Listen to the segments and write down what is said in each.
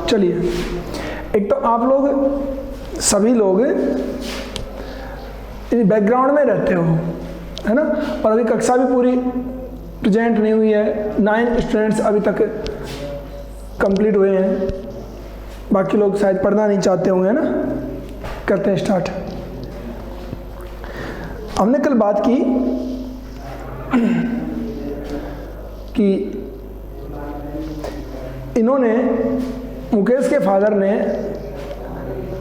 चलिए, एक तो आप लोग सभी लोग बैकग्राउंड में रहते हो, है ना, और अभी कक्षा भी पूरी प्रेजेंट नहीं हुई है, 9 स्टूडेंट्स अभी तक कंप्लीट हुए हैं, बाकी लोग शायद पढ़ना नहीं चाहते होंगे, है ना। करते हैं स्टार्ट। हमने कल बात की कि इन्होंने, मुकेश के फादर ने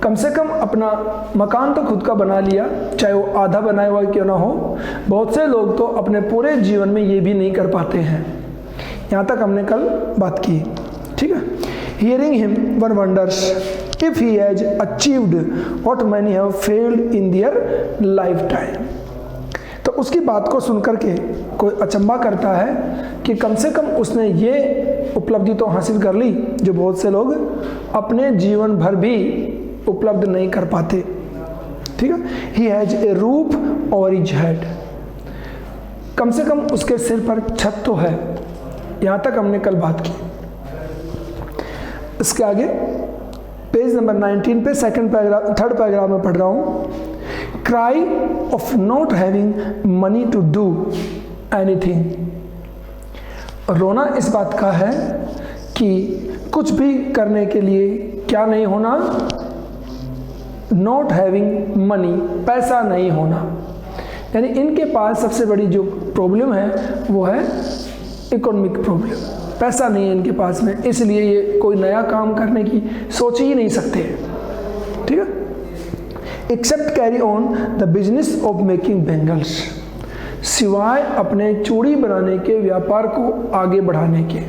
कम से कम अपना मकान तो खुद का बना लिया, चाहे वो आधा बनाया हुआ क्यों ना हो। बहुत से लोग तो अपने पूरे जीवन में ये भी नहीं कर पाते हैं। यहाँ तक हमने कल बात की, ठीक है। Hearing him one wonders if he has achieved what many have failed in their life time. तो उसकी बात को सुनकर के कोई अचंभा करता है कि कम से कम उसने ये उपलब्धि तो हासिल कर ली जो बहुत से लोग अपने जीवन भर भी उपलब्ध नहीं कर पाते, ठीक है। He has a roof over his head, कम से कम उसके सिर पर छत तो है। यहां तक हमने कल बात की। इसके आगे पेज नंबर 19 पे थर्ड पैराग्राफ में पढ़ रहा हूं। Cry of not having money to do anything. रोना इस बात का है कि कुछ भी करने के लिए क्या नहीं होना, नॉट हैविंग मनी, पैसा नहीं होना। यानी इनके पास सबसे बड़ी जो प्रॉब्लम है वो है इकोनॉमिक प्रॉब्लम, पैसा नहीं है इनके पास में, इसलिए ये कोई नया काम करने की सोच ही नहीं सकते, ठीक है। Except carry on the business of making bangles, सिवाय अपने चूड़ी बनाने के व्यापार को आगे बढ़ाने के।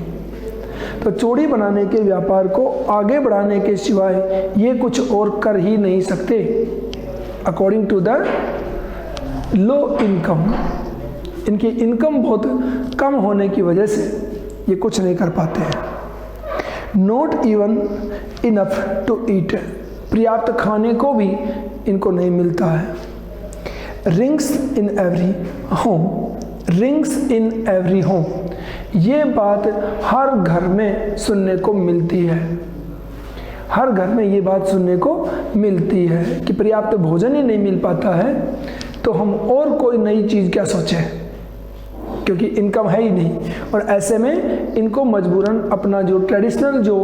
तो चूड़ी बनाने के व्यापार को आगे बढ़ाने के सिवाय ये कुछ और कर ही नहीं सकते। According to the low income, इनकी इनकम बहुत कम होने की वजह से ये कुछ नहीं कर पाते हैं। Not even enough to eat, पर्याप्त खाने को भी इनको नहीं मिलता है। Rings in every home, rings in every home, ये बात हर घर में सुनने को मिलती है। हर घर में ये बात सुनने को मिलती है कि पर्याप्त भोजन ही नहीं मिल पाता है, तो हम और कोई नई चीज़ क्या सोचें, क्योंकि इनकम है ही नहीं। और ऐसे में इनको मजबूरन अपना जो ट्रेडिशनल जो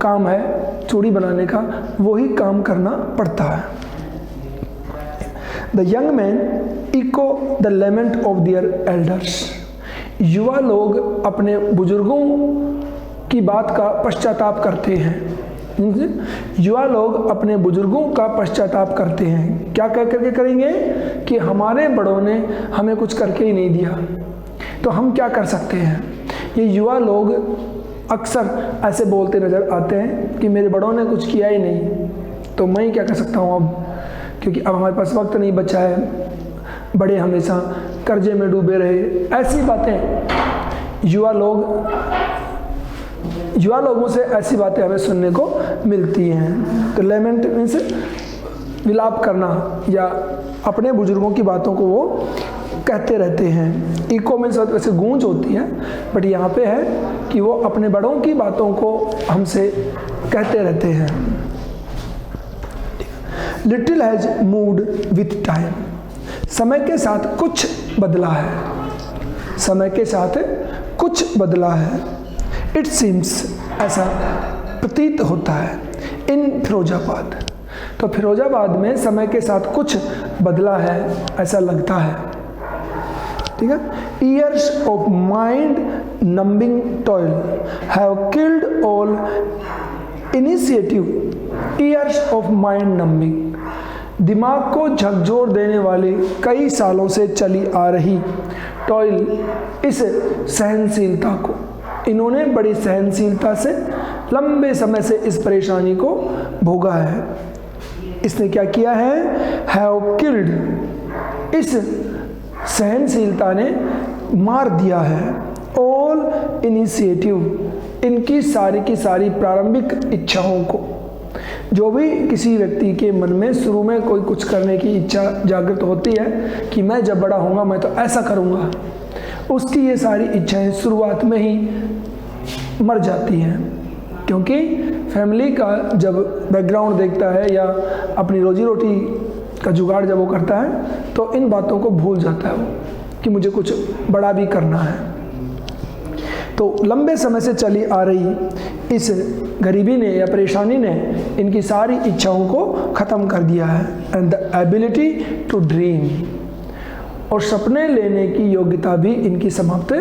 काम है चूड़ी बनाने का, वही काम करना पड़ता है। The young man echo the lament of their elders, युवा लोग अपने बुजुर्गों की बात का पश्चाताप करते हैं। युवा लोग अपने बुजुर्गों का पश्चाताप करते हैं। क्या कह करके करेंगे कि हमारे बड़ों ने हमें कुछ करके ही नहीं दिया, तो हम क्या कर सकते हैं। ये युवा लोग अक्सर ऐसे बोलते नज़र आते हैं कि मेरे बड़ों ने कुछ किया ही नहीं, तो मैं ही क्या कर सकता हूँ अब, क्योंकि अब हमारे पास वक्त नहीं बचा है, बड़े हमेशा कर्जे में डूबे रहे। ऐसी बातें युवा लोगों से ऐसी बातें हमें सुनने को मिलती हैं। तो लेमेंट मीन्स विलाप करना या अपने बुजुर्गों की बातों को वो कहते रहते हैं। इको मीन्स वैसे गूंज होती है, बट यहाँ पे है कि वो अपने बड़ों की बातों को हमसे कहते रहते हैं। Little has moved with time, समय के साथ कुछ बदला है, समय के साथ कुछ बदला है। इट सीम्स, ऐसा प्रतीत होता है। इन फिरोजाबाद, तो फिरोजाबाद में समय के साथ कुछ बदला है ऐसा लगता है, ठीक है। Years of mind numbing toil have killed all initiative. Years of mind numbing, दिमाग को झकझोर देने वाले कई सालों से चली आ रही टॉयल, इस सहनशीलता को, इन्होंने बड़ी सहनशीलता से लंबे समय से इस परेशानी को भोगा है। इसने क्या किया है, हैव किल्ड, इस सहनशीलता ने मार दिया है ऑल इनिशिएटिव, इनकी सारी की सारी प्रारंभिक इच्छाओं को। जो भी किसी व्यक्ति के मन में शुरू में कोई कुछ करने की इच्छा जागृत होती है कि मैं जब बड़ा होऊंगा मैं तो ऐसा करूंगा, उसकी ये सारी इच्छाएं शुरुआत में ही मर जाती हैं, क्योंकि फैमिली का जब बैकग्राउंड देखता है या अपनी रोजी रोटी का जुगाड़ जब वो करता है तो इन बातों को भूल जाता है वो कि मुझे कुछ बड़ा भी करना है। तो लंबे समय से चली आ रही इस गरीबी ने या परेशानी ने इनकी सारी इच्छाओं को ख़त्म कर दिया है। And the ability to dream, और सपने लेने की योग्यता भी इनकी समाप्त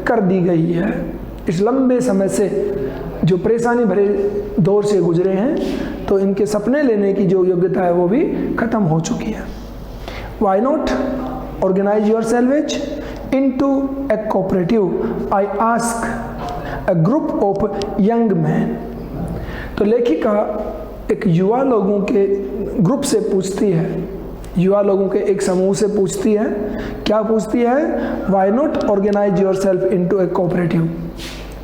कर दी गई है। इस लंबे समय से जो परेशानी भरे दौर से गुजरे हैं तो इनके सपने लेने की जो योग्यता है वो भी ख़त्म हो चुकी है। Why not organise your salvage into a cooperative, I ask a group of young men। तो लेखिका एक युवा लोगों के ग्रुप से पूछती है, युवा लोगों के एक समूह से पूछती है, क्या पूछती है? Why not organize yourself into a cooperative?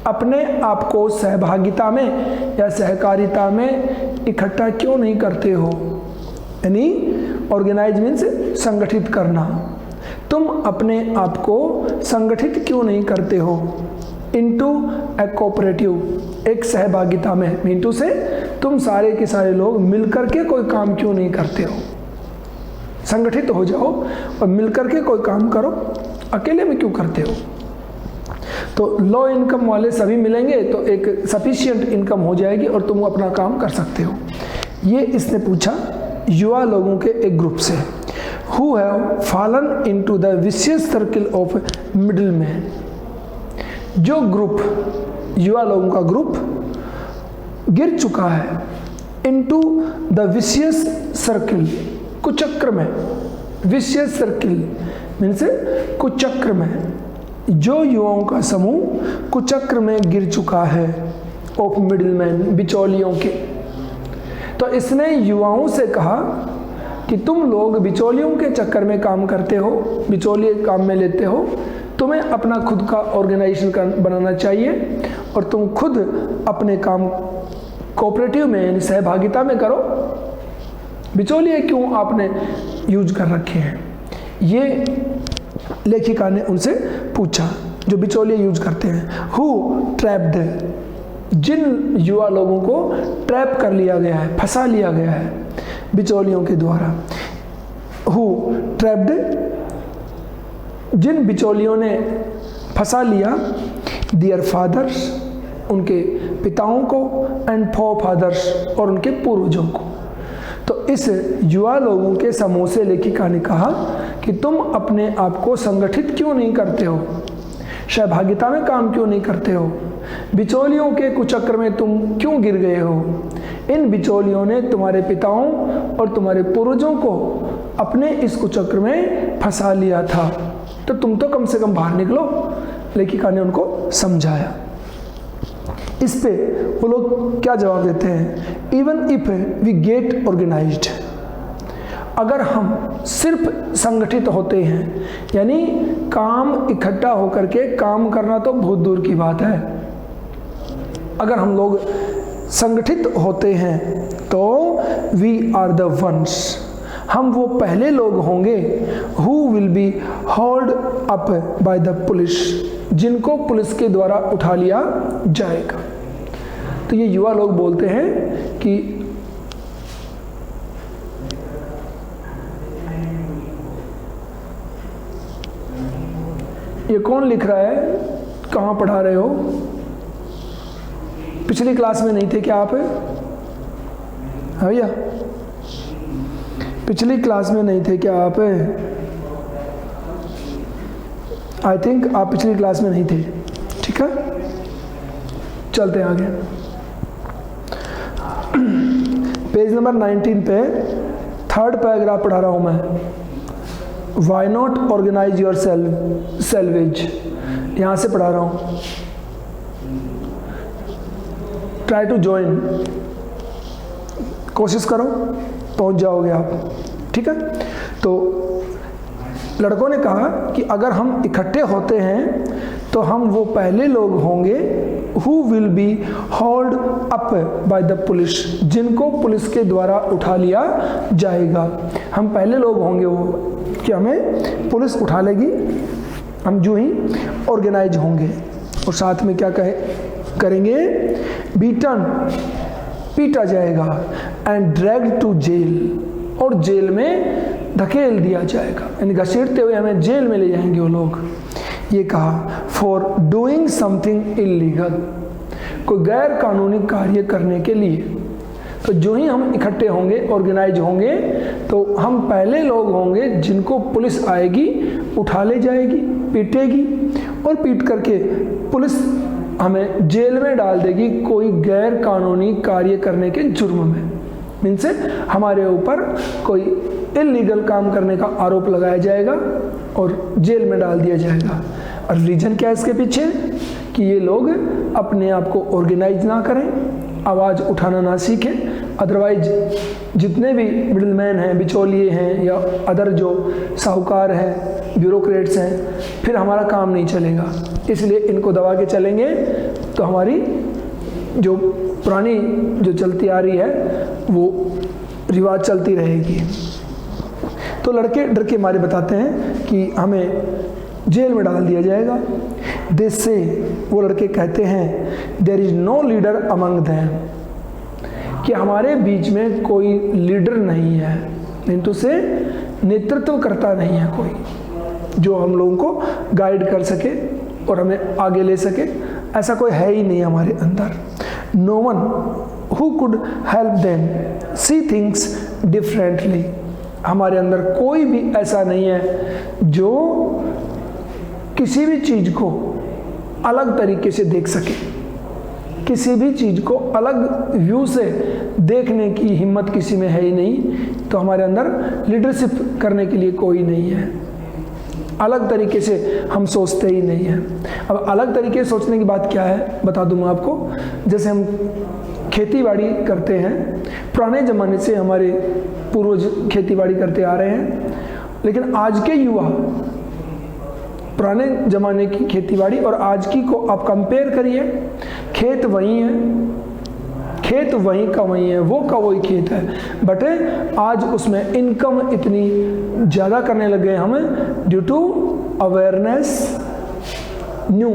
अपने आप को सहभागिता में या सहकारिता में इकट्ठा क्यों नहीं करते हो? यानी ऑर्गेनाइज मीन्स संगठित करना। तुम अपने आप को संगठित क्यों नहीं करते हो? इनटू ए कोऑपरेटिव, एक सहभागिता में। मीनटू से तुम सारे के सारे लोग मिलकर के कोई काम क्यों नहीं करते हो? संगठित हो जाओ और मिलकर के कोई काम करो, अकेले में क्यों करते हो? तो लो इनकम वाले सभी मिलेंगे तो एक सफिशिएंट इनकम हो जाएगी और तुम अपना काम कर सकते हो। ये इसने पूछा युवा लोगों के एक ग्रुप से, who have fallen into the vicious circle of middlemen। जो ग्रुप, युवा लोगों का ग्रुप गिर चुका है into the vicious circle, कुचक्र में। vicious circle मीन्स कुचक्र में। जो युवाओं का समूह कुचक्र में गिर चुका है of middlemen, बिचौलियों के। तो इसने युवाओं से कहा कि तुम लोग बिचौलियों के चक्कर में काम करते हो, बिचौलिए काम में लेते हो, तुम्हें अपना खुद का ऑर्गेनाइजेशन बनाना चाहिए और तुम खुद अपने काम कोऑपरेटिव में यानी सहभागिता में करो। बिचौलिए क्यों आपने यूज कर रखे हैं? ये लेखिका ने उनसे पूछा जो बिचौलिए यूज करते हैं। हु ट्रैप्ड, जिन युवा लोगों को ट्रैप कर लिया गया है, फंसा लिया गया है बिचौलियों के द्वारा। हु ट्रैप्ड, जिन बिचौलियों ने फंसा लिया दियर फादर्स, उनके पिताओं को, एंड फोर फादर्स, और उनके पूर्वजों को। तो इस युवा लोगों के समूह से लेखिका ने कहा कि तुम अपने आप को संगठित क्यों नहीं करते हो, सहभागिता में काम क्यों नहीं करते हो, बिचौलियों के कुचक्र में तुम क्यों गिर गए हो? इन बिचौलियों ने तुम्हारे पिताओं और तुम्हारे पूर्वजों को अपने इस कुचक्र में फंसा लिया था, तो तुम तो कम से कम बाहर निकलो। लेखिका ने उनको समझाया। इस पे वो लोग क्या जवाब देते हैं? Even if we get organised, अगर हम सिर्फ संगठित होते हैं, यानी काम इकट्ठा होकर के काम करना तो बहुत दूर की बात है, अगर हम लोग संगठित होते हैं तो वी आर द वंस, हम वो पहले लोग होंगे who will be hold up by the police, जिनको पुलिस के द्वारा उठा लिया जाएगा। तो ये युवा लोग बोलते हैं कि ये कौन लिख रहा है, कहाँ पढ़ा रहे हो? पिछली क्लास में नहीं थे क्या आप? हाँ भैया, पिछली क्लास में नहीं थे क्या आप? आई थिंक आप पिछली क्लास में नहीं थे। ठीक है, चलते हैं आगे। पेज नंबर 19 पे थर्ड पैराग्राफ पढ़ा रहा हूं मैं। Why not organise your salvage, यहां से पढ़ा रहा हूं। ट्राई टू ज्वाइन, कोशिश करो, पहुंच जाओगे आप। ठीक है, तो लड़कों ने कहा कि अगर हम इकट्ठे होते हैं तो हम वो पहले लोग होंगे who will be hold up by the police, जिनको पुलिस के द्वारा उठा लिया जाएगा। हम पहले लोग होंगे वो कि हमें पुलिस उठा लेगी, हम जो ही ऑर्गेनाइज होंगे। और साथ में क्या कहे, करेंगे, बीटन पीटा जाएगा, एंड ड्रैग्ड टू जेल और जेल में धकेल दिया जाएगा, यानी घसीटते हुए हमें जेल में ले जाएंगे वो लोग। ये कहा फॉर डूइंग समथिंग इलीगल, कोई गैर कानूनी कार्य करने के लिए। तो जो ही हम इकट्ठे होंगे, ऑर्गेनाइज होंगे, तो हम पहले लोग होंगे जिनको पुलिस आएगी, उठा ले जाएगी, पीटेगी और पीट करके पुलिस हमें जेल में डाल देगी कोई गैर कानूनी कार्य करने के जुर्म में। मीन्स हमारे ऊपर कोई इलीगल काम करने का आरोप लगाया जाएगा और जेल में डाल दिया जाएगा। और रीजन क्या है इसके पीछे? कि ये लोग अपने आप को ऑर्गेनाइज ना करें, आवाज़ उठाना ना सीखें, अदरवाइज जितने भी मिडलमैन हैं, बिचौलिए हैं या अदर जो साहूकार हैं, ब्यूरोक्रेट्स हैं, फिर हमारा काम नहीं चलेगा। इसलिए इनको दबा के चलेंगे तो हमारी जो पुरानी जो चलती आ रही है वो रिवाज चलती रहेगी। तो लड़के डर के मारे बताते हैं कि हमें जेल में डाल दिया जाएगा। दिस से वो लड़के कहते हैं there is no leader among them, कि हमारे बीच में कोई लीडर नहीं है, किंतु से नेतृत्व करता नहीं है कोई जो हम लोगों को गाइड कर सके और हमें आगे ले सके, ऐसा कोई है ही नहीं हमारे अंदर। No one who could help them see things differently, हमारे अंदर कोई भी ऐसा नहीं है जो किसी भी चीज़ को अलग तरीके से देख सके, किसी भी चीज़ को अलग व्यू से देखने की हिम्मत किसी में है ही नहीं। तो हमारे अंदर लीडरशिप करने के लिए कोई नहीं है, अलग तरीके से हम सोचते ही नहीं हैं। अब अलग तरीके से सोचने की बात क्या है बता दूँ मैं आपको। जैसे हम खेती बाड़ी करते हैं, पुराने ज़माने से हमारे पूर्वज खेती बाड़ी करते आ रहे हैं, लेकिन आज के युवा पुराने ज़माने की खेतीबाड़ी और आज की को आप कंपेयर करिए। खेत वही है, खेत वहीं का वहीं है, वो का वही खेत है, बट आज उसमें इनकम इतनी ज़्यादा करने लग गए हमें due to awareness, new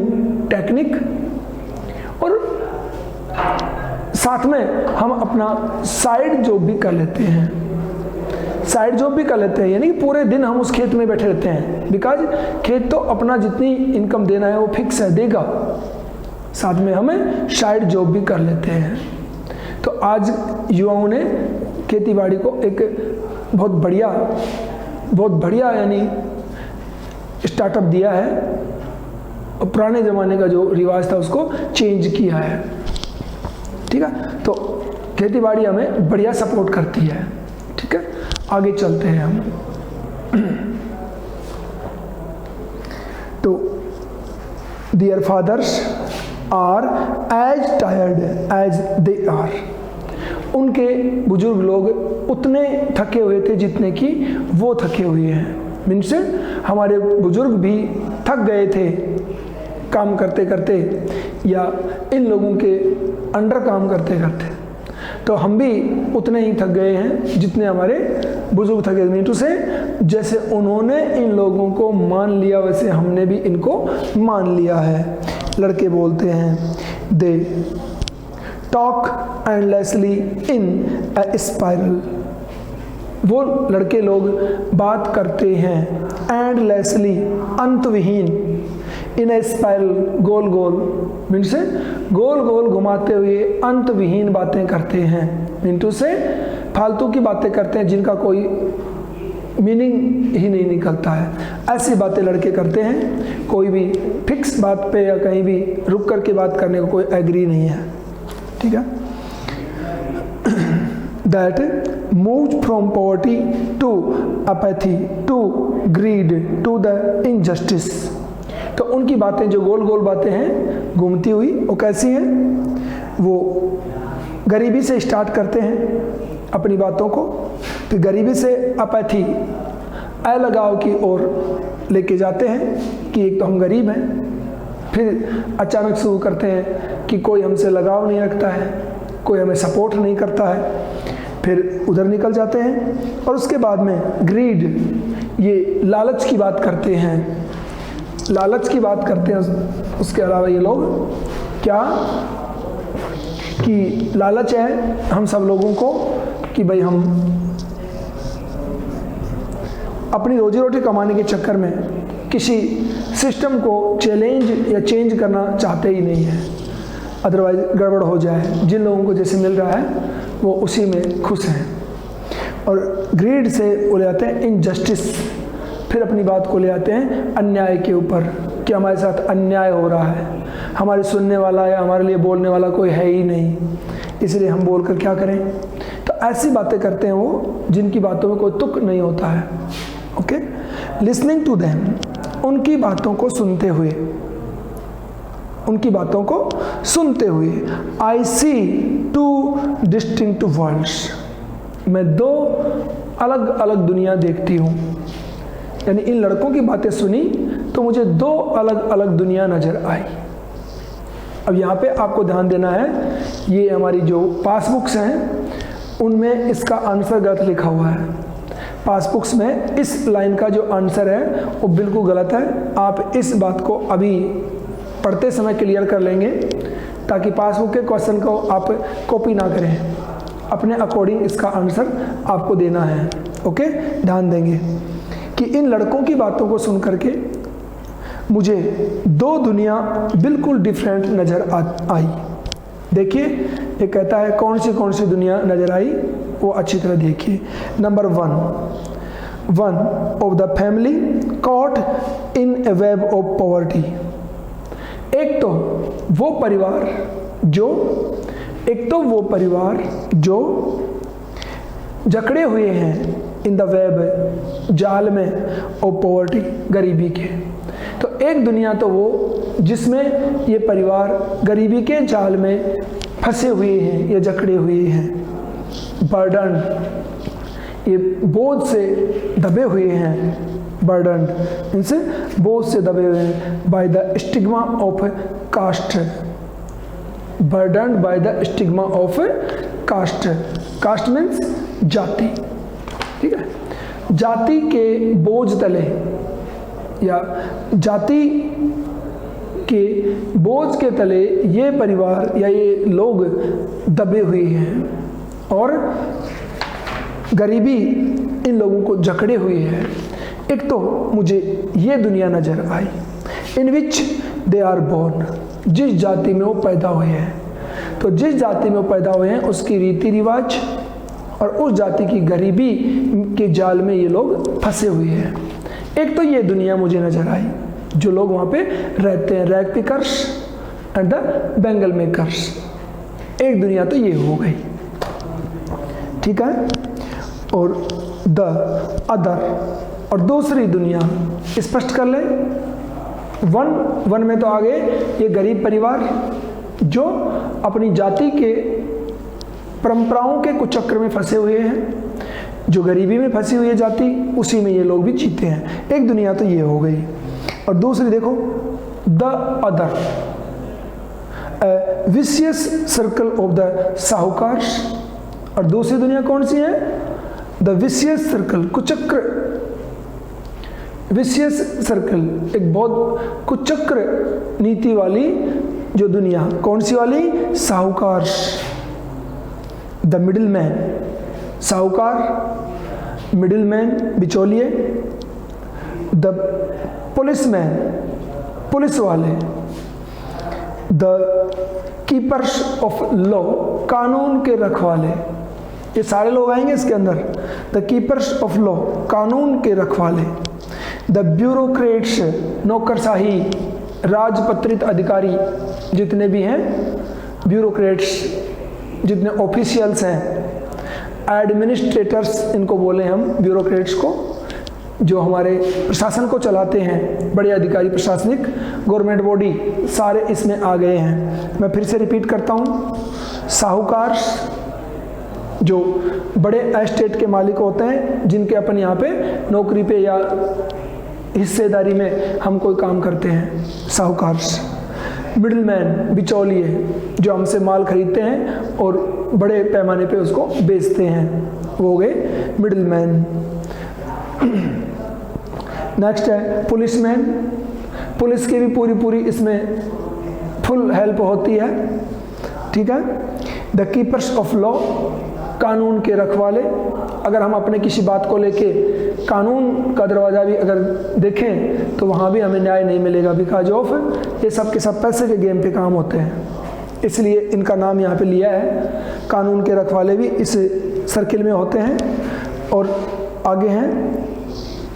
technique, और साथ में हम अपना साइड जॉब भी कर लेते हैं। साइड जॉब भी कर लेते हैं, यानी कि पूरे दिन हम उस खेत में बैठे रहते हैं, बिकॉज खेत तो अपना जितनी इनकम देना है वो फिक्स है, देगा। साथ में हमें साइड जॉब भी कर लेते हैं। तो आज युवाओं ने खेतीबाड़ी को एक बहुत बढ़िया यानी स्टार्टअप दिया है, और पुराने ज़माने का जो रिवाज था उसको चेंज किया है। ठीक है, तो खेतीबाड़ी हमें बढ़िया सपोर्ट करती है। ठीक है, आगे चलते हैं हम। तो their fathers are as tired as they are, उनके बुजुर्ग लोग उतने थके हुए थे जितने कि वो थके हुए हैं। मीन्स हमारे बुजुर्ग भी थक गए थे काम करते करते या इन लोगों के अंडर काम करते करते, तो हम भी उतने ही थक गए हैं जितने हमारे बुजुर्ग थके। मीटू से जैसे उन्होंने इन लोगों को मान लिया वैसे हमने भी इनको मान लिया है। लड़के बोलते हैं they talk endlessly in a spiral, वो लड़के लोग बात करते हैं एंडलेसली अंतविहीन, इन ए स्पाइरल गोल गोल, मीन्स गोल गोल घुमाते हुए अंतविहीन बातें करते हैं। मिंटू से फालतू की बातें करते हैं जिनका कोई मीनिंग ही नहीं निकलता है, ऐसी बातें लड़के करते हैं। कोई भी फिक्स बात पे या कहीं भी रुक करके बात करने को कोई एग्री नहीं है। ठीक है, that move from poverty to apathy to greed to the injustice. तो उनकी बातें जो गोल गोल बातें हैं घूमती हुई, वो कैसी हैं? वो गरीबी से स्टार्ट करते हैं अपनी बातों को, फिर गरीबी से अपैथी अलगाव की ओर लेके जाते हैं कि एक तो हम गरीब हैं, फिर अचानक शुरू करते हैं कि कोई हमसे लगाव नहीं रखता है, कोई हमें सपोर्ट नहीं करता है, फिर उधर निकल जाते हैं। और उसके बाद में ग्रीड, ये लालच की बात करते हैं, लालच की बात करते हैं। उसके अलावा ये लोग क्या कि लालच है हम सब लोगों को कि भाई हम अपनी रोजी रोटी कमाने के चक्कर में किसी सिस्टम को चैलेंज या चेंज करना चाहते ही नहीं है, अदरवाइज गड़बड़ हो जाए। जिन लोगों को जैसे मिल रहा है वो उसी में खुश हैं, और ग्रीड से वो ले आते हैं इनजस्टिस, फिर अपनी बात को ले आते हैं अन्याय के ऊपर कि हमारे साथ अन्याय हो रहा है, हमारे सुनने वाला या हमारे लिए बोलने वाला कोई है ही नहीं, इसलिए हम बोलकर क्या करें। तो ऐसी बातें करते हैं वो जिनकी बातों में कोई तुक नहीं होता है। ओके, लिसनिंग टू देम, उनकी बातों को सुनते हुए, उनकी बातों को सुनते हुए, आई सी टू डिस्टिंक्ट वर्ल्ड्स, मैं दो अलग अलग दुनिया देखती हूँ। यानी इन लड़कों की बातें सुनी तो मुझे दो अलग अलग दुनिया नजर आई। अब यहाँ पे आपको ध्यान देना है, ये हमारी जो पासबुक्स हैं उनमें इसका आंसर गलत लिखा हुआ है। पासबुक्स में इस लाइन का जो आंसर है वो बिल्कुल गलत है। आप इस बात को अभी पढ़ते समय क्लियर कर लेंगे ताकि पासबुक के क्वेश्चन को आप कॉपी ना करें, अपने अकॉर्डिंग इसका आंसर आपको देना है। ओके, ध्यान देंगे कि इन लड़कों की बातों को सुन करके मुझे दो दुनिया बिल्कुल डिफरेंट नज़र आई। देखिए ये कहता है कौन सी दुनिया नज़र आई, वो अच्छी तरह देखिए। Number one of the family caught in A web of poverty. एक तो वो परिवार जो जकड़े हुए हैं इन द वेब, जाल में, ऑफ पॉवर्टी, गरीबी के। तो एक दुनिया तो वो जिसमें ये परिवार गरीबी के जाल में फंसे हुए हैं या जकड़े हुए हैं, बर्डन, ये बोझ से दबे हुए हैं, बर्डन इनसे बोझ से दबे हुए हैं, by the stigma of caste, burden by the stigma of caste. Caste means जाति, ठीक है, जाति के बोझ तले या जाति के बोझ के तले ये परिवार या ये लोग दबे हुए हैं और गरीबी इन लोगों को जकड़े हुए है। एक तो मुझे ये दुनिया नजर आई, इन विच दे आर बोर्न, जिस जाति में वो पैदा हुए हैं। तो जिस जाति में वो पैदा हुए हैं उसकी रीति रिवाज और उस जाति की गरीबी के जाल में ये लोग फंसे हुए हैं। एक तो ये दुनिया मुझे नजर आई, जो लोग वहाँ पे रहते हैं, rag pickers and the Bengal makers. एक दुनिया तो ये हो गई, ठीक है। और द अदर, और दूसरी दुनिया स्पष्ट कर ले। वन में तो आगे ये गरीब परिवार जो अपनी जाति के परंपराओं के कुचक्र में फंसे हुए हैं, जो गरीबी में फंसी हुई है जाति, उसी में ये लोग भी जीते हैं। एक दुनिया तो ये हो गई। और दूसरी देखो, the other, vicious circle of the साहूकार्स। और दूसरी दुनिया कौन सी है? द विशियस सर्कल, कुचक्र, विशियस सर्कल, एक बहुत कुचक्र नीति वाली जो दुनिया, कौन सी वाली? साहूकार्स। द मिडिल मैन, साहूकार, मिडिल मैन, बिचौलिए, द पुलिसमैन, पुलिस वाले, द कीपर्स ऑफ लॉ, कानून के रखवाले, ये सारे लोग आएंगे इसके अंदर। द कीपर्स ऑफ लॉ, कानून के रखवाले, द ब्यूरोक्रेट्स, नौकरशाही, राजपत्रित अधिकारी जितने भी हैं, ब्यूरोक्रेट्स जितने ऑफिशियल्स हैं, एडमिनिस्ट्रेटर्स इनको बोले हम, ब्यूरोक्रेट्स को, जो हमारे प्रशासन को चलाते हैं, बड़े अधिकारी, प्रशासनिक गवर्नमेंट बॉडी, सारे इसमें आ गए हैं। मैं फिर से रिपीट करता हूँ, साहूकार जो बड़े एस्टेट के मालिक होते हैं, जिनके अपन यहाँ पे नौकरी पे या हिस्सेदारी में हम कोई काम करते हैं, साहूकार। मिडिलमैन, बिचौलिए, जो हमसे माल खरीदते हैं और बड़े पैमाने पे उसको बेचते हैं, वो हो गए मिडिलमैन। नेक्स्ट है पुलिसमैन। पुलिस की भी पूरी इसमें फुल हेल्प होती है, ठीक है। द कीपर्स ऑफ लॉ, कानून के रखवाले। अगर हम अपने किसी बात को लेके कानून का दरवाज़ा भी अगर देखें तो वहाँ भी हमें न्याय नहीं मिलेगा, बिकॉज ऑफ ये सब के सब पैसे के गेम पे काम होते हैं, इसलिए इनका नाम यहाँ पे लिया है। कानून के रखवाले भी इस सर्किल में होते हैं। और आगे हैं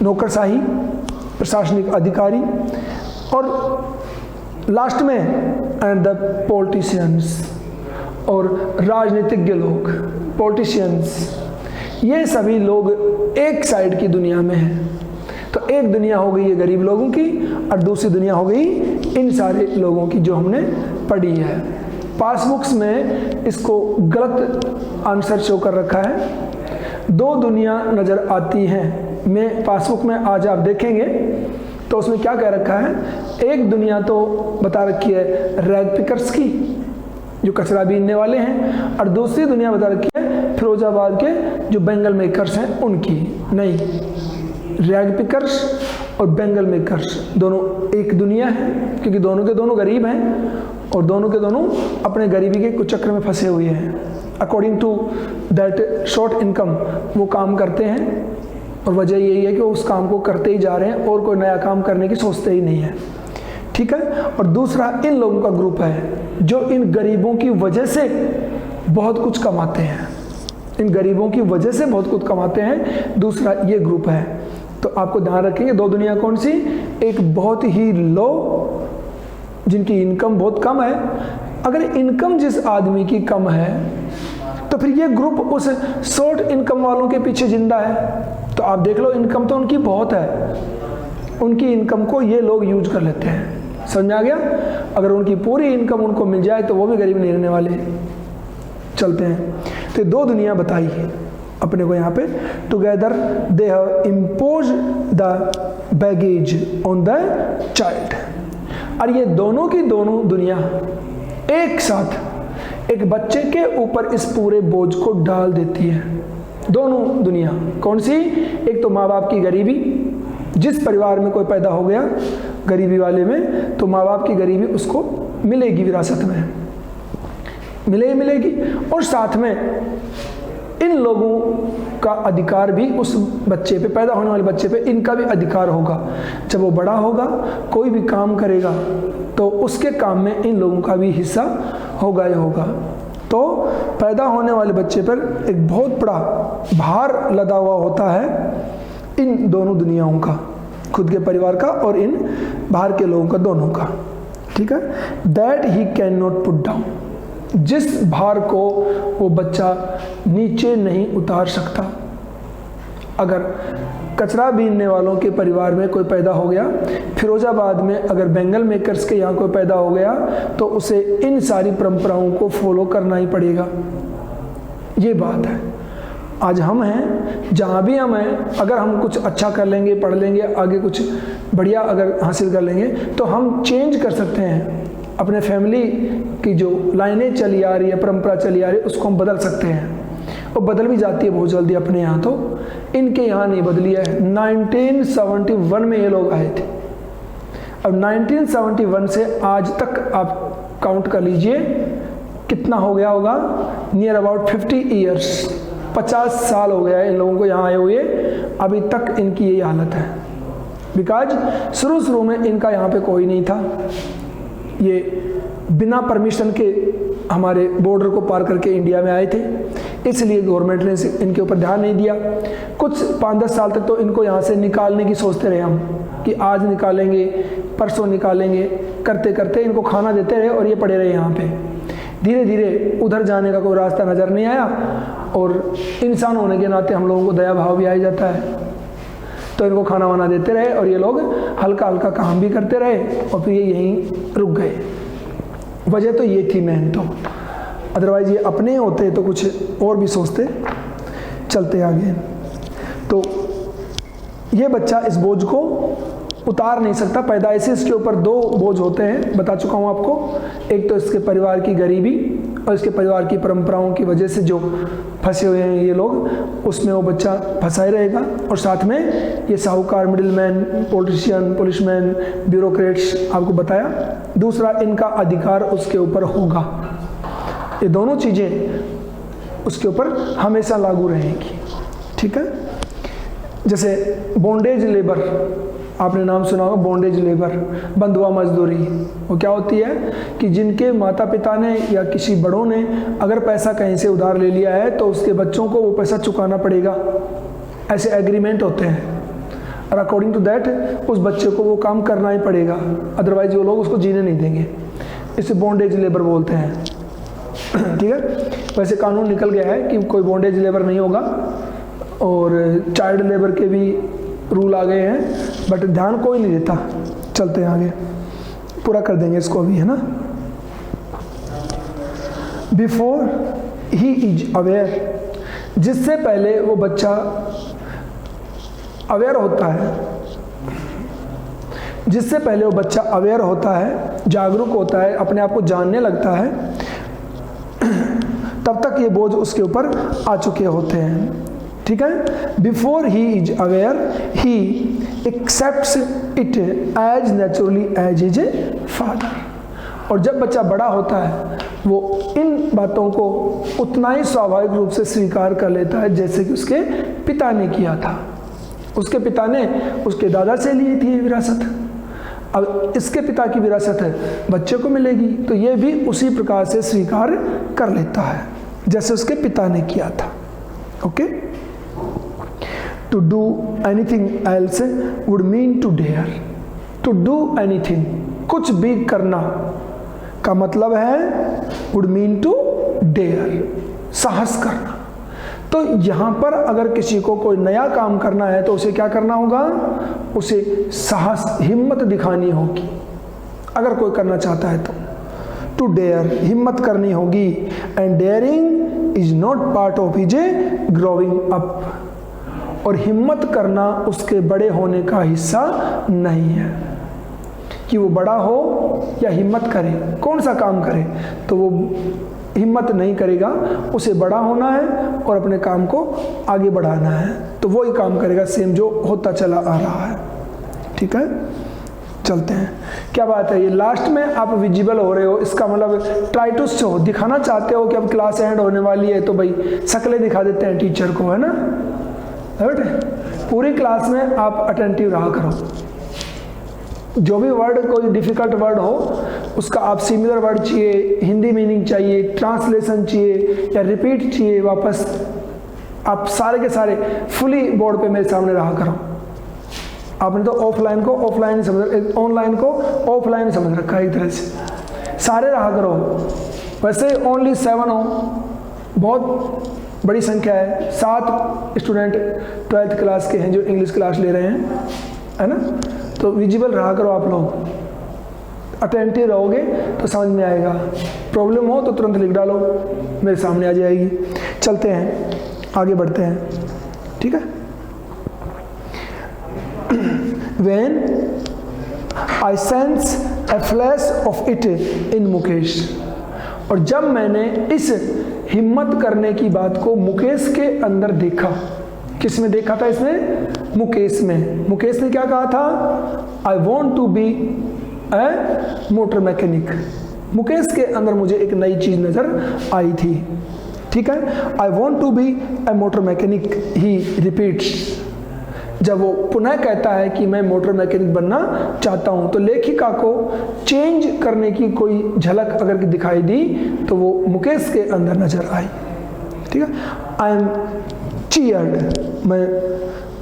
नौकरशाही, प्रशासनिक अधिकारी, और लास्ट में एंड द पॉलिटिशियंस, और राजनीतिज्ञ लोग, पॉलिटिशियंस। ये सभी लोग एक साइड की दुनिया में हैं। तो एक दुनिया हो गई ये गरीब लोगों की, और दूसरी दुनिया हो गई इन सारे लोगों की जो हमने पढ़ी है। पासबुक्स में इसको गलत आंसर शो कर रखा है। दो दुनिया नज़र आती हैं। मैं पासबुक में आज आप देखेंगे तो उसमें क्या कह रखा है, एक दुनिया तो बता रखी है रैग पिकर्स की, जो कचरा बीनने वाले हैं, और दूसरी दुनिया बता रखी है फिरोजाबाद के जो बेंगल मेकर्स हैं उनकी। नहीं, रैग पिकर्स और बेंगल मेकर्स दोनों एक दुनिया है, क्योंकि दोनों के दोनों गरीब हैं और दोनों के दोनों अपने गरीबी के कुछ चक्र में फंसे हुए हैं। According to that short income वो काम करते हैं, और वजह यही है कि वो उस काम को करते ही जा रहे हैं और कोई नया काम करने की सोचते ही नहीं है। ठीक है। और दूसरा इन लोगों का ग्रुप है जो इन गरीबों की वजह से बहुत कुछ कमाते हैं, इन गरीबों की वजह से बहुत कुछ कमाते हैं। दूसरा ये ग्रुप है। तो आपको ध्यान रखेंगे दो दुनिया कौन सी, एक बहुत ही लो जिनकी इनकम बहुत कम है। अगर इनकम जिस आदमी की कम है तो फिर ये ग्रुप उस शॉर्ट इनकम वालों के पीछे जिंदा है। तो आप देख लो, इनकम तो उनकी बहुत है, उनकी इनकम को ये लोग यूज कर लेते हैं। समझ आ गया? अगर उनकी पूरी इनकम उनको मिल जाए तो वो भी गरीब नहीं रहने वाले। चलते हैं। तो दो दुनिया बताई है अपने को यहाँ पे। Together they have impose the baggage on the child. और ये दोनों की दोनों दुनिया एक साथ एक बच्चे के ऊपर इस पूरे बोझ को डाल देती है। दोनों दुनिया कौन सी? एक तो माँ बाप की गरीबी, जिस परिवार में कोई पैदा हो गया गरीबी वाले में, तो माँ बाप की गरीबी उसको मिलेगी, विरासत में मिलेगी। और साथ में इन लोगों का अधिकार भी उस बच्चे पे, पैदा होने वाले बच्चे पे इनका भी अधिकार होगा। जब वो बड़ा होगा, कोई भी काम करेगा तो उसके काम में इन लोगों का भी हिस्सा होगा ही होगा। तो पैदा होने वाले बच्चे पर एक बहुत बड़ा भार लदा हुआ होता है इन दोनों दुनियाओं का, खुद के परिवार का और इन बाहर के लोगों का, दोनों का। ठीक है। That he can not put down, जिस भार को वो बच्चा नीचे नहीं उतार सकता। अगर कचरा बीनने वालों के परिवार में कोई पैदा हो गया, फिरोजाबाद में अगर बेंगल मेकर्स के यहाँ कोई पैदा हो गया, तो उसे इन सारी परंपराओं को फॉलो करना ही पड़ेगा। ये बात है। आज हम हैं, जहाँ भी हम हैं, अगर हम कुछ अच्छा कर लेंगे, पढ़ लेंगे, आगे कुछ बढ़िया अगर हासिल कर लेंगे, तो हम चेंज कर सकते हैं। अपने फैमिली की जो लाइनें चली आ रही है, परंपरा चली आ रही है, उसको हम बदल सकते हैं, और बदल भी जाती है बहुत जल्दी अपने यहाँ। तो इनके यहाँ नहीं बदली है। 1971 में ये लोग आए थे। अब 1971 से आज तक आप काउंट कर लीजिए कितना हो गया होगा, नियर अबाउट 50 ईयर्स, 50 साल हो गया है इन लोगों को यहाँ आए हुए। अभी तक इनकी यही हालत है, बिकॉज शुरू में इनका यहाँ पे कोई नहीं था। ये बिना परमिशन के हमारे बॉर्डर को पार करके इंडिया में आए थे, इसलिए गवर्नमेंट ने इनके ऊपर ध्यान नहीं दिया। कुछ 5-10 साल तक तो इनको यहाँ से निकालने की सोचते रहे हम, कि आज निकालेंगे, परसों निकालेंगे, करते करते इनको खाना देते रहे और ये पड़े रहे यहाँ पे। धीरे धीरे उधर जाने का कोई रास्ता नज़र नहीं आया, और इंसान होने के नाते हम लोगों को दया भाव भी आ जाता है, तो इनको खाना वाना देते रहे और ये लोग हल्का हल्का काम भी करते रहे, और फिर ये यहीं रुक गए। वजह तो ये थी मेन तो, अदरवाइज ये अपने होते तो कुछ और भी सोचते। चलते आगे। तो ये बच्चा इस बोझ को उतार नहीं सकता। पैदाइश इसके ऊपर दो बोझ होते हैं, बता चुका हूँ आपको। एक तो इसके परिवार की गरीबी और इसके परिवार की परंपराओं की वजह से जो फंसे हुए हैं ये लोग, उसमें वो बच्चा फंसा ही रहेगा। और साथ में ये साहूकार, मिडिलमैन, पॉलिटिशियन, पुलिसमैन, ब्यूरोक्रेट्स, आपको बताया। दूसरा, इनका अधिकार उसके ऊपर होगा। ये दोनों चीज़ें उसके ऊपर हमेशा लागू रहेंगी। ठीक है, जैसे बॉन्डेज लेबर, आपने नाम सुना होगा बॉन्डेज लेबर, बंधुआ मजदूरी। वो क्या होती है कि जिनके माता पिता ने या किसी बड़ों ने अगर पैसा कहीं से उधार ले लिया है तो उसके बच्चों को वो पैसा चुकाना पड़ेगा, ऐसे एग्रीमेंट होते हैं, और अकॉर्डिंग टू दैट उस बच्चे को वो काम करना ही पड़ेगा, अदरवाइज वो लोग उसको जीने नहीं देंगे। इसे बॉन्डेज लेबर बोलते हैं। ठीक है, वैसे कानून निकल गया है कि कोई बॉन्डेज लेबर नहीं होगा, और चाइल्ड लेबर के भी रूल आ गए हैं, बट ध्यान कोई नहीं देता। चलते हैं आगे, पूरा कर देंगे इसको अभी, है ना। बिफोर ही इज अवेयर, जिससे पहले वो बच्चा अवेयर होता है, जिससे पहले वो बच्चा अवेयर होता है, जागरूक होता है, अपने आप को जानने लगता है, तब तक ये बोझ उसके ऊपर आ चुके होते हैं। ठीक है, before he is aware he accepts it as naturally as is a father. और जब बच्चा बड़ा होता है वो इन बातों को उतना ही स्वाभाविक रूप से स्वीकार कर लेता है जैसे कि उसके पिता ने किया था। उसके पिता ने उसके दादा से ली थी विरासत, अब इसके पिता की विरासत है बच्चे को मिलेगी, तो ये भी उसी प्रकार से स्वीकार कर लेता है जैसे उसके पिता ने किया था। Okay, to do anything else would mean to dare. To do anything, कुछ भी करना का मतलब है वुड मीन टू डेयर, साहस करना। तो यहाँ पर अगर किसी को कोई नया काम करना है तो उसे क्या करना होगा, उसे साहस, हिम्मत दिखानी होगी। अगर कोई करना चाहता है तो टू डेयर, हिम्मत करनी होगी। And daring is not part of his growing up, और हिम्मत करना उसके बड़े होने का हिस्सा नहीं है। कि वो बड़ा हो या हिम्मत करे, कौन सा काम करे, तो वो हिम्मत नहीं करेगा, उसे बड़ा होना है और अपने काम को आगे बढ़ाना है, तो वो ही काम करेगा सेम जो होता चला आ रहा है। ठीक है, चलते हैं। क्या बात है, ये लास्ट में आप विजिबल हो रहे हो, इसका मतलब ट्राई टू शो, दिखाना चाहते हो कि अब क्लास एंड होने वाली है, तो भाई शक्लें दिखा देते हैं टीचर को, है ना। पूरी क्लास में आप अटेंटिव रहा करो, जो भी वर्ड, कोई डिफिकल्ट वर्ड हो उसका आप सिमिलर वर्ड चाहिए, हिंदी मीनिंग चाहिए, ट्रांसलेशन चाहिए या रिपीट चाहिए, वापस आप सारे के सारे फुली बोर्ड पे मेरे सामने रहा करो। आपने तो ऑफलाइन को ऑफलाइन समझ, ऑनलाइन को ऑफलाइन समझ रखा है एक तरह से, सारे रहा करो। वैसे ओनली 7 हो, बहुत बड़ी संख्या है, 7 स्टूडेंट 12th क्लास के हैं जो इंग्लिश क्लास ले रहे हैं, है ना। तो विजिबल रहा करो आप लोग, अटेंटिव रहोगे तो समझ में आएगा। प्रॉब्लम हो तो तुरंत लिख डालो, मेरे सामने आ जाएगी। चलते हैं, आगे बढ़ते हैं। ठीक है, When I sense a flash of it in Mukesh, और जब मैंने इस हिम्मत करने की बात को मुकेश के अंदर देखा। किस में देखा था इसने? मुकेश में। मुकेश ने क्या कहा था? I want to be a motor mechanic. Mukesh के अंदर मुझे एक नई चीज नजर आई थी। ठीक है, I want to be a motor mechanic, he repeats. जब वो पुनः कहता है कि मैं मोटर मैकेनिक बनना चाहता हूं, तो लेखिका को चेंज करने की कोई झलक अगर दिखाई दी तो वो मुकेश के अंदर नजर आई। ठीक है, आई एम चीयर्ड, मैं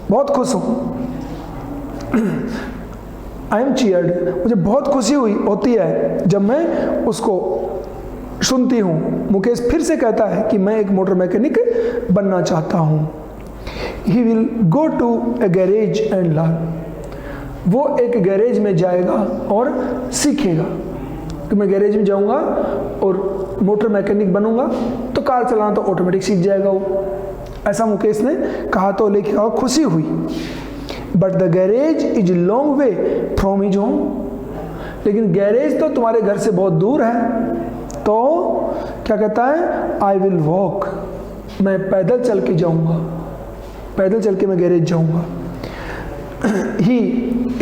बहुत खुश हूं। आई एम चीयर्ड, मुझे बहुत खुशी होती है जब मैं उसको सुनती हूं। मुकेश फिर से कहता है कि मैं एक मोटर मैकेनिक बनना चाहता हूं। He will go to a garage and learn. वो एक गैरेज में जाएगा और सीखेगा कि मैं गैरेज में जाऊंगा और मोटर मैकेनिक बनूंगा तो कार चलाना तो ऑटोमेटिक सीख जाएगा वो। ऐसा मुकेश ने कहा तो लेखिका को खुशी हुई। But the garage is long way from his home, लेकिन गैरेज तो तुम्हारे घर से बहुत दूर है। तो क्या कहता है? आई विल वॉक, मैं पैदल चल के जाऊंगा, पैदल चल के मैं गैरेज जाऊंगा। ही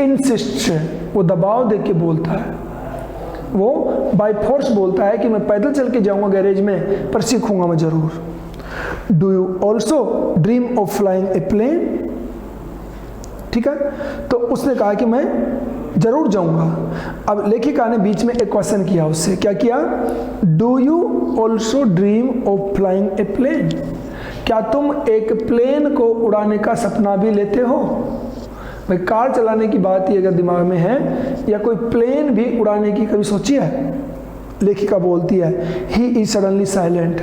इंसिस्ट, वो दबाव दे के बोलता है। वो बाय फोर्स बोलता है कि मैं पैदल चल के जाऊंगा गैरेज में, पर सीखूंगा मैं जरूर। Do you also dream of flying a plane? ठीक है, तो उसने कहा कि मैं जरूर जाऊंगा। अब लेखिका ने बीच में एक क्वेश्चन किया उससे, क्या किया? Do you also dream of flying a plane? क्या तुम एक प्लेन को उड़ाने का सपना भी लेते हो? भाई कार चलाने की बात ही अगर दिमाग में है, या कोई प्लेन भी उड़ाने की कभी सोची है? लेखिका बोलती है ही इज सडनली साइलेंट।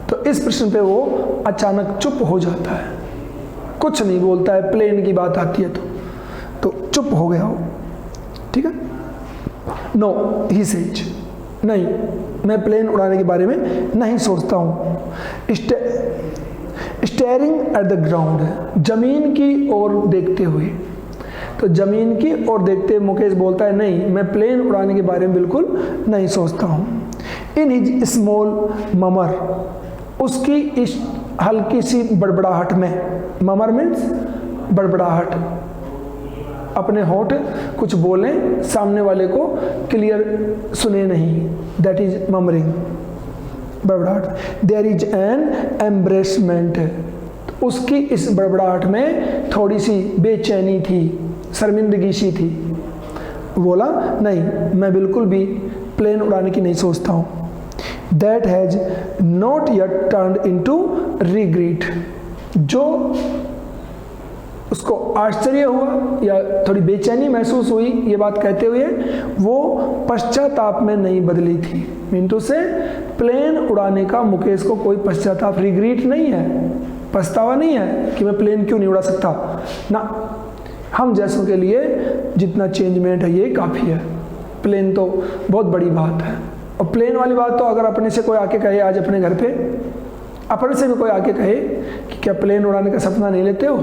तो इस प्रश्न पे वो अचानक चुप हो जाता है, कुछ नहीं बोलता है। प्लेन की बात आती है तो चुप हो गया वो। ठीक है, नो ही सेज, नहीं मैं प्लेन उड़ाने के बारे में नहीं सोचता हूँ। स्टेयरिंग एट द ग्राउंड, जमीन की ओर देखते हुए। तो जमीन की ओर देखते मुकेश बोलता है नहीं मैं प्लेन उड़ाने के बारे में बिल्कुल नहीं सोचता हूँ। इन हिज स्मॉल ममर, उसकी इस हल्की सी बड़बड़ाहट में, ममर मीन्स बड़बड़ाहट, अपने होठ कुछ बोलें सामने वाले को क्लियर सुने नहीं, दैट इज ममरिंग, बड़बड़ाहट। देयर इज एन एम्ब्रेसमेंट, उसकी इस बड़बड़ाहट में थोड़ी सी बेचैनी थी, शर्मिंदगी सी थी। बोला नहीं मैं बिल्कुल भी प्लेन उड़ाने की नहीं सोचता हूँ। That has not yet turned into regret, जो उसको आश्चर्य हुआ या थोड़ी बेचैनी महसूस हुई ये बात कहते हुए, वो पश्चाताप में नहीं बदली थी। मिंटू से प्लेन उड़ाने का मुकेश को कोई पश्चाताप, रिग्रेट नहीं है, पछतावा नहीं है कि मैं प्लेन क्यों नहीं उड़ा सकता ना। हम जैसों के लिए जितना चेंजमेंट है ये काफ़ी है, प्लेन तो बहुत बड़ी बात है। और प्लेन वाली बात तो अगर अपने से कोई आके कहे आज अपने घर पे, अपने से भी कोई आके कहे कि क्या प्लेन उड़ाने का सपना नहीं लेते हो,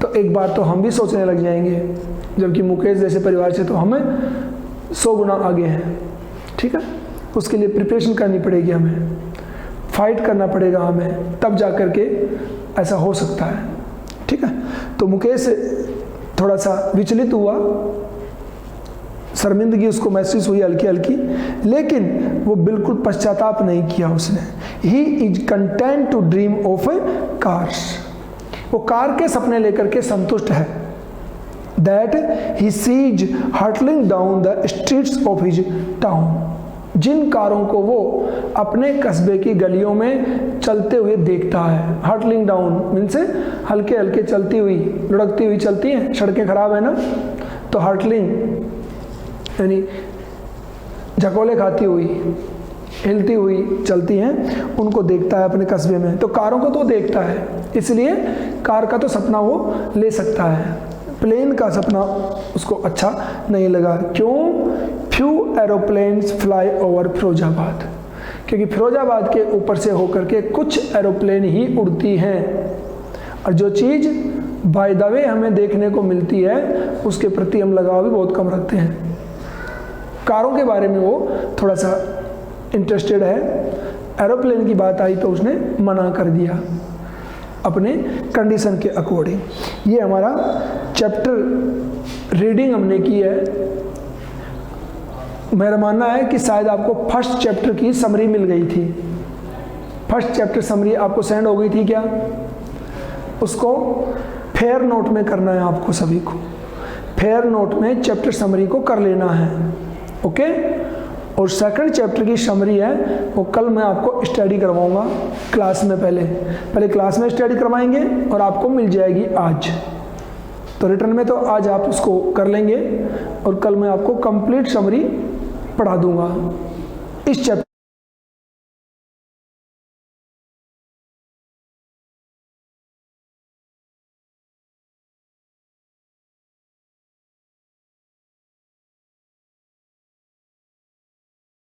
तो एक बार तो हम भी सोचने लग जाएंगे, जबकि मुकेश जैसे परिवार से तो हमें 100 गुना आगे हैं। ठीक है, उसके लिए प्रिपरेशन करनी पड़ेगी, हमें फाइट करना पड़ेगा हमें, तब जा कर के ऐसा हो सकता है। ठीक है, तो मुकेश थोड़ा सा विचलित हुआ, शर्मिंदगी उसको महसूस हुई हल्की हल्की, लेकिन वो बिल्कुल पश्चाताप नहीं किया उसने। He is content to dream of a cars, वो कार के सपने लेकर के संतुष्ट है। That he sees hurtling down the streets of his town, जिन कारों को वो अपने कस्बे की गलियों में चलते हुए देखता है। हर्टलिंग डाउन मीन्स हल्के हल्के चलती हुई, लुढ़कती हुई चलती हैं, सड़कें खराब है ना, तो हर्टलिंग यानी झकोले खाती हुई, हिलती हुई चलती हैं, उनको देखता है अपने कस्बे में। तो कारों को तो देखता है, इसलिए कार का तो सपना वो ले सकता है, प्लेन का सपना उसको अच्छा नहीं लगा। क्यों? Few aeroplanes fly over Firozabad, क्योंकि फिरोजाबाद के ऊपर से होकर के कुछ एरोप्लेन ही उड़ती हैं, और जो चीज़ बाय द वे हमें देखने को मिलती है उसके प्रति हम लगाव भी बहुत कम रखते हैं। कारों के बारे में वो थोड़ा सा इंटरेस्टेड है, एरोप्लेन की बात आई तो उसने मना कर दिया अपने कंडीशन के अकॉर्डिंग। ये हमारा चैप्टर रीडिंग हमने की है। मेरा मानना है कि शायद आपको फर्स्ट चैप्टर की समरी मिल गई थी, फर्स्ट चैप्टर समरी आपको सेंड हो गई थी क्या? उसको फेयर नोट में करना है आपको सभी को, फेयर नोट में चैप्टर समरी को कर लेना है, ओके। और सेकंड चैप्टर की समरी है वो कल मैं आपको स्टडी करवाऊंगा क्लास में, पहले क्लास में स्टडी करवाएंगे और आपको मिल जाएगी आज। तो रिटर्न में तो आज आप उसको कर लेंगे और कल मैं आपको कंप्लीट समरी पढ़ा दूंगा इस चैप्टर